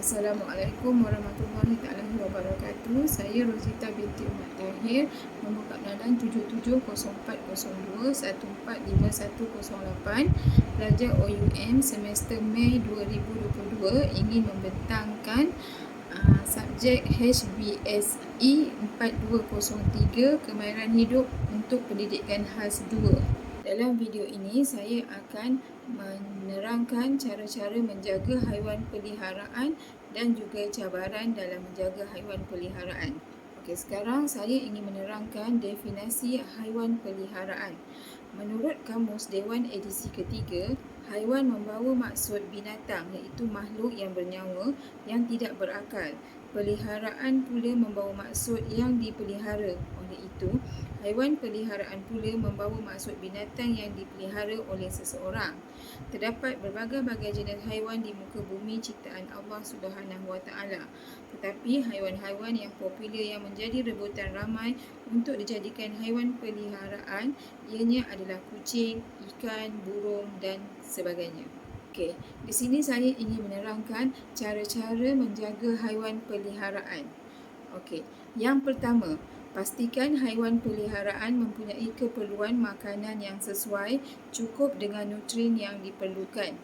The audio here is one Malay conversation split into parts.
Assalamualaikum warahmatullahi taala wabarakatuh. Saya Rozita binti Umar Tahir, nombor kenalan 770402145108, pelajar OUM semester Mei 2022, ingin membentangkan subjek HBSE 4203 Kemahiran Hidup untuk Pendidikan khas 2. Dalam video ini saya akan menerangkan cara-cara menjaga haiwan peliharaan dan juga cabaran dalam menjaga haiwan peliharaan. Okey, sekarang saya ingin menerangkan definisi haiwan peliharaan. Menurut Kamus Dewan edisi ketiga, haiwan membawa maksud binatang iaitu makhluk yang bernyawa yang tidak berakal. Peliharaan pula membawa maksud yang dipelihara. Oleh itu, haiwan peliharaan pula membawa maksud binatang yang dipelihara oleh seseorang. Terdapat berbagai-bagai jenis haiwan di muka bumi ciptaan Allah Subhanahu Wa Taala. Tetapi haiwan-haiwan yang popular yang menjadi rebutan ramai untuk dijadikan haiwan peliharaan ianya adalah kucing, ikan, burung dan sebagainya. Okey, di sini saya ingin menerangkan cara-cara menjaga haiwan peliharaan. Okey, yang pertama, pastikan haiwan peliharaan mempunyai keperluan makanan yang sesuai, cukup dengan nutrien yang diperlukan.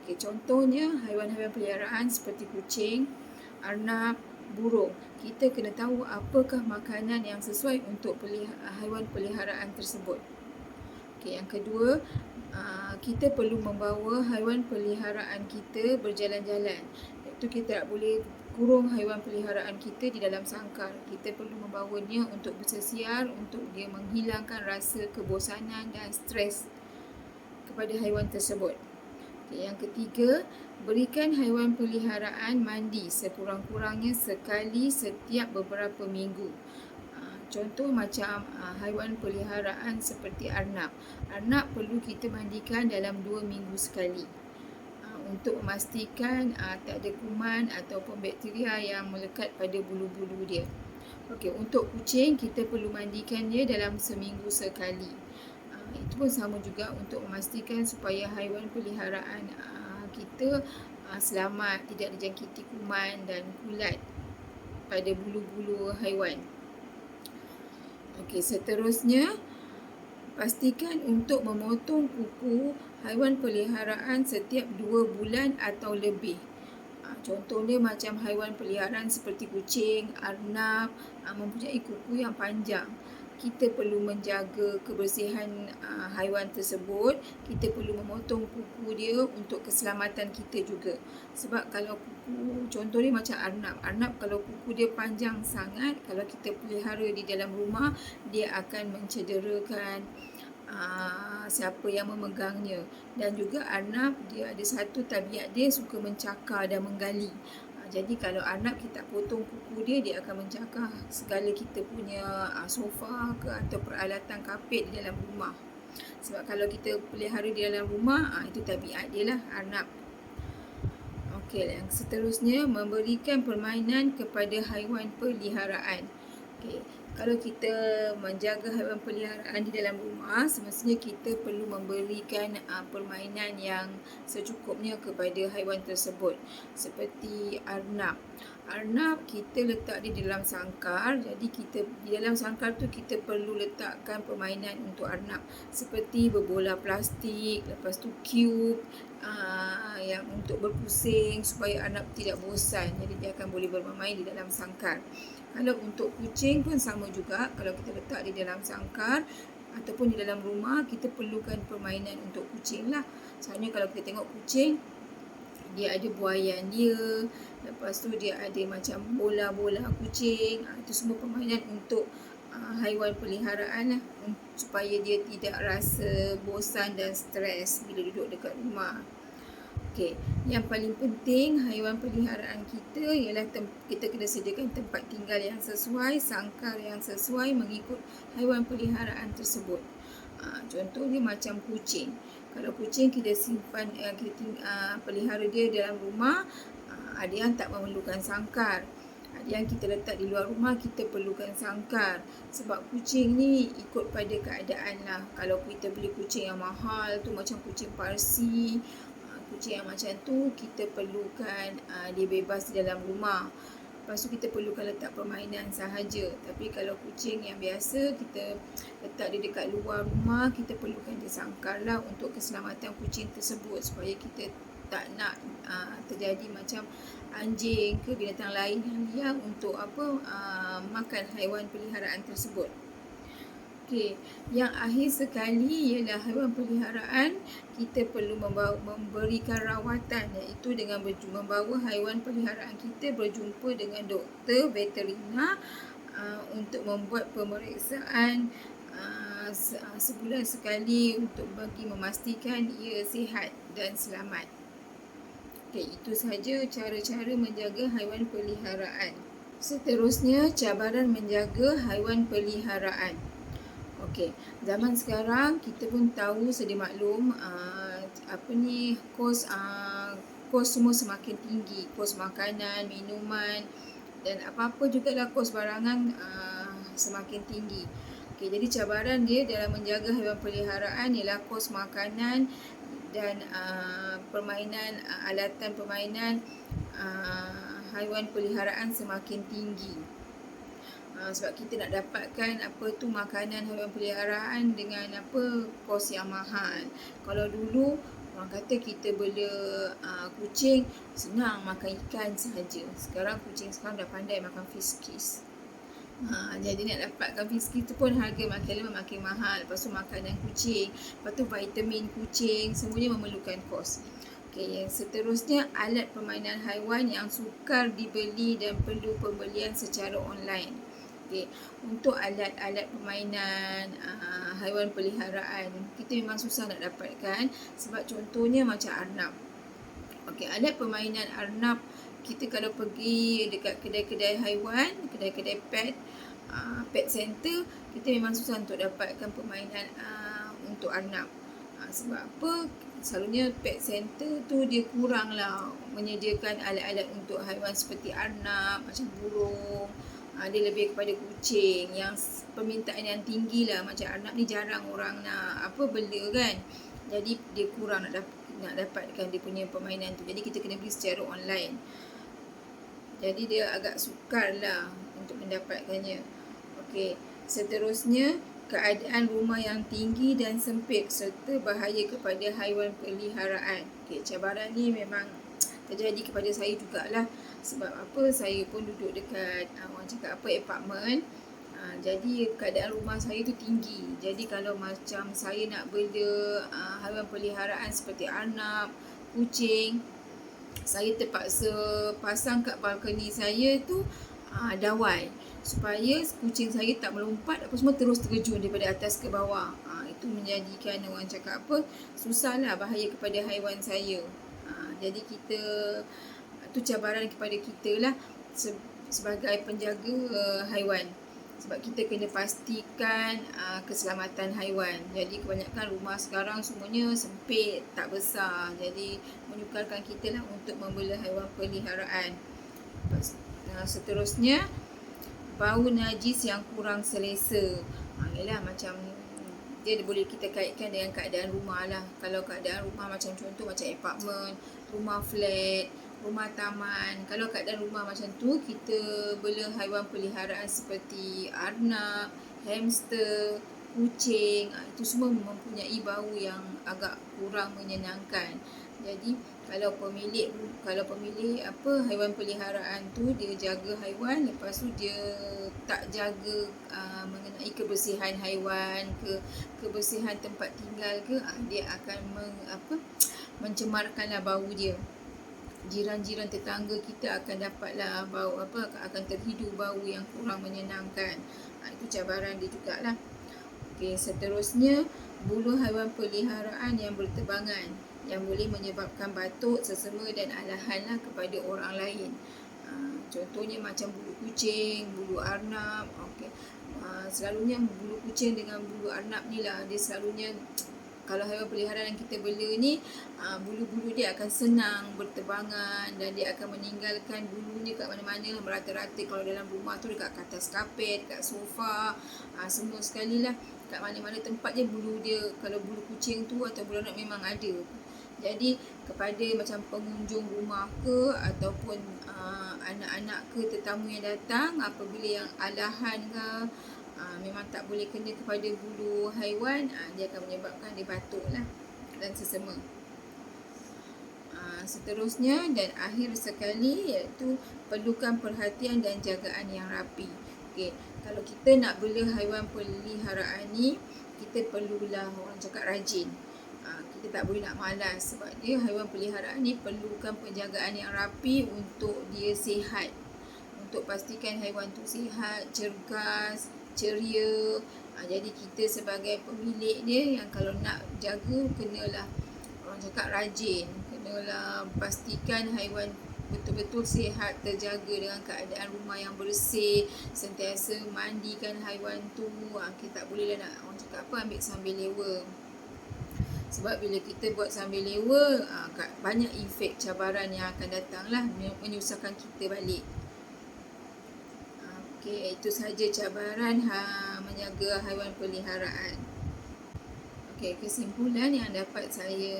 Okey, contohnya haiwan-haiwan peliharaan seperti kucing, arnab, burung. Kita kena tahu apakah makanan yang sesuai untuk haiwan peliharaan tersebut. Okey, yang kedua, kita perlu membawa haiwan peliharaan kita berjalan-jalan. Iaitu kita tak boleh kurung haiwan peliharaan kita di dalam sangkar. Kita perlu membawanya untuk bersesiar, untuk dia menghilangkan rasa kebosanan dan stres kepada haiwan tersebut. Okay, yang ketiga, berikan haiwan peliharaan mandi sekurang-kurangnya sekali setiap beberapa minggu. Contoh macam haiwan peliharaan seperti arnab. Arnab perlu kita mandikan dalam 2 minggu sekali untuk memastikan tak ada kuman ataupun bakteria yang melekat pada bulu-bulu dia. Okey, untuk kucing kita perlu mandikan dia dalam seminggu sekali. Itu pun sama juga untuk memastikan supaya haiwan peliharaan kita selamat, tidak dijangkiti kuman dan kulat pada bulu-bulu haiwan. Okey, seterusnya, pastikan untuk memotong kuku haiwan peliharaan setiap 2 bulan atau lebih. Contohnya macam haiwan peliharaan seperti kucing, arnab mempunyai kuku yang panjang. Kita perlu menjaga kebersihan haiwan tersebut. Kita perlu memotong kuku dia untuk keselamatan kita juga. Sebab kalau kuku, contohnya macam arnab kalau kuku dia panjang sangat, kalau kita pelihara di dalam rumah, dia akan mencederakan siapa yang memegangnya. Dan juga arnab dia ada satu tabiat, dia suka mencakar dan menggali. Jadi kalau arnab kita potong kuku dia, dia akan mencakar segala kita punya sofa ke atau peralatan kapet di dalam rumah. Sebab kalau kita pelihara di dalam rumah, itu tabiat dia lah, arnab. Okey, yang seterusnya, memberikan permainan kepada haiwan peliharaan. Okey, kalau kita menjaga haiwan peliharaan di dalam rumah, semestinya kita perlu memberikan permainan yang secukupnya kepada haiwan tersebut. Seperti arnab. Arnab kita letak dia di dalam sangkar, jadi kita di dalam sangkar tu kita perlu letakkan permainan untuk arnab seperti berbola plastik, lepas tu cube yang untuk berpusing supaya arnab tidak bosan. Jadi dia akan boleh bermain di dalam sangkar. Kalau untuk kucing pun sama juga, kalau kita letak di dalam sangkar ataupun di dalam rumah, kita perlukan permainan untuk kucing lah. Misalnya kalau kita tengok kucing, dia ada buaian dia, lepas tu dia ada macam bola-bola kucing. Itu semua permainan untuk haiwan peliharaan lah, supaya dia tidak rasa bosan dan stres bila duduk dekat rumah. Okey, yang paling penting haiwan peliharaan kita ialah kita kena sediakan tempat tinggal yang sesuai, sangkar yang sesuai mengikut haiwan peliharaan tersebut. Contohnya macam kucing. Kalau kucing kita simpan, kita pelihara dia dalam rumah, ada yang tak memerlukan sangkar. Ada yang kita letak di luar rumah, kita perlukan sangkar. Sebab kucing ni ikut pada keadaan lah. Kalau kita beli kucing yang mahal tu macam kucing Parsi, kucing yang macam tu kita perlukan dia bebas di dalam rumah. Lepas tu kita perlukan letak permainan sahaja. Tapi kalau kucing yang biasa kita letak dia dekat luar rumah, kita perlukan dia sangkar lah untuk keselamatan kucing tersebut, supaya kita tak nak terjadi macam anjing ke binatang lain yang liar untuk makan haiwan peliharaan tersebut. Okey, yang akhir sekali ialah haiwan peliharaan kita perlu memberikan rawatan, iaitu dengan membawa haiwan peliharaan kita berjumpa dengan doktor veterina untuk membuat pemeriksaan sebulan sekali untuk bagi memastikan ia sihat dan selamat. Okey, itu sahaja cara-cara menjaga haiwan peliharaan. Seterusnya, cabaran menjaga haiwan peliharaan. Okey, zaman sekarang kita pun tahu sedia maklum kos semua semakin tinggi, kos makanan, minuman dan apa-apa jugalah kos barangan semakin tinggi. Okey, jadi cabaran dia dalam menjaga haiwan peliharaan ialah kos makanan dan permainan, alatan permainan haiwan peliharaan semakin tinggi. Sebab kita nak dapatkan makanan haiwan peliharaan dengan kos yang mahal. Kalau dulu orang kata kita bela kucing senang, makan ikan sahaja. Sekarang kucing sekarang dah pandai makan fiskis. Jadi nak dapatkan fiskis tu pun harga makin lama makin mahal. Lepas tu makanan kucing, lepas tu vitamin kucing, semuanya memerlukan kos. Okey, yang seterusnya alat permainan haiwan yang sukar dibeli dan perlu pembelian secara online. Okay. Untuk alat-alat permainan haiwan peliharaan, kita memang susah nak dapatkan, sebab contohnya macam arnab. Okey, alat permainan arnab, kita kalau pergi dekat kedai-kedai haiwan, kedai-kedai pet center, kita memang susah untuk dapatkan permainan untuk arnab. Sebab apa? Selalunya pet center tu dia kurang lah menyediakan alat-alat untuk haiwan seperti arnab, macam burung. Dia lebih kepada kucing yang permintaan yang tinggi lah. Macam arnab ni jarang orang nak bela kan. Jadi dia kurang nak dapatkan dia punya permainan tu. Jadi kita kena beli secara online. Jadi dia agak sukar lah untuk mendapatkannya. Okey, seterusnya keadaan rumah yang tinggi dan sempit serta bahaya kepada haiwan peliharaan. Okey, cabaran ni memang terjadi kepada saya jugalah. Sebab saya pun duduk dekat apartmen. Jadi keadaan rumah saya tu tinggi. Jadi kalau macam saya nak bela haiwan peliharaan seperti arnab, kucing, saya terpaksa pasang kat balkoni saya tu dawai, supaya kucing saya tak melompat semua terus terjun daripada atas ke bawah. Itu menjadikan orang cakap susahlah, bahaya kepada haiwan saya. Jadi kita tu cabaran kepada kita lah sebagai penjaga haiwan. Sebab kita kena pastikan keselamatan haiwan. Jadi kebanyakan rumah sekarang semuanya sempit, tak besar. Jadi menyukarkan kita lah untuk membela haiwan peliharaan. Seterusnya, bau najis yang kurang selesa. Ialah macam dia boleh kita kaitkan dengan keadaan rumah lah. Kalau keadaan rumah macam contoh macam apartmen, rumah flat, rumah taman. Kalau keadaan rumah macam tu, kita bela haiwan peliharaan seperti arnab, hamster, kucing, itu semua mempunyai bau yang agak kurang menyenangkan. Jadi kalau pemilik haiwan peliharaan tu dia jaga haiwan, lepas tu dia tak jaga mengenai kebersihan haiwan ke kebersihan tempat tinggal ke, dia akan mencemarkanlah bau dia. Jiran-jiran tetangga kita akan dapatlah bau akan terhidu bau yang kurang menyenangkan. Itu cabaran dia jugalah. Okey, seterusnya bulu haiwan peliharaan yang berterbangan yang boleh menyebabkan batuk, sesama dan alahanlah kepada orang lain. Contohnya macam bulu kucing, bulu arnab. Okey. Selalunya bulu kucing dengan bulu arnab ni lah, dia selalunya kalau haiwan peliharaan yang kita bela ni, bulu-bulu dia akan senang berterbangan dan dia akan meninggalkan bulunya kat mana-mana, merata-rata. Kalau dalam rumah tu dekat atas kapet, kat sofa, semua sekali lah, kat mana-mana tempat je bulu dia. Kalau bulu kucing tu atau bulu arnab memang ada. Jadi kepada macam pengunjung rumah ke ataupun anak-anak ke tetamu yang datang, apabila yang alahan ke memang tak boleh kena kepada bulu haiwan, dia akan menyebabkan dia batuk lah dan sesama. Seterusnya dan akhir sekali iaitu perlukan perhatian dan jagaan yang rapi. Okey, kalau kita nak bela haiwan peliharaan ni, kita perlulah orang cakap rajin. Kita tak boleh nak malas sebab dia haiwan peliharaan ni perlukan penjagaan yang rapi untuk dia sihat. Untuk pastikan haiwan tu sihat, cergas, ceria. Jadi kita sebagai pemilik dia yang kalau nak jaga, kenalah orang cakap rajin. Kenalah pastikan haiwan betul-betul sihat, terjaga dengan keadaan rumah yang bersih, sentiasa mandikan haiwan tu. Kita tak bolehlah nak orang cakap apa, ambil sambil lewa. Sebab bila kita buat sambil lewa, banyak efek cabaran yang akan datang lah, menyusahkan kita balik. Okey, itu sahaja cabaran menjaga haiwan peliharaan. Okey, kesimpulan yang dapat saya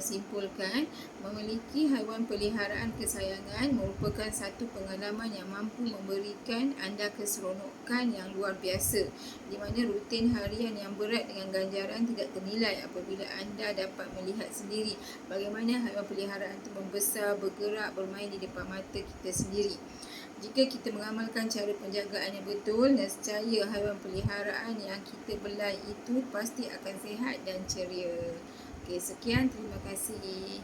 simpulkan, memiliki haiwan peliharaan kesayangan merupakan satu pengalaman yang mampu memberikan anda keseronokan yang luar biasa, di mana rutin harian yang berat dengan ganjaran tidak ternilai apabila anda dapat melihat sendiri bagaimana haiwan peliharaan itu membesar, bergerak, bermain di depan mata kita sendiri. Jika kita mengamalkan cara penjagaan yang betul, nescaya haiwan peliharaan yang kita belai itu pasti akan sihat dan ceria. Okey, sekian, terima kasih.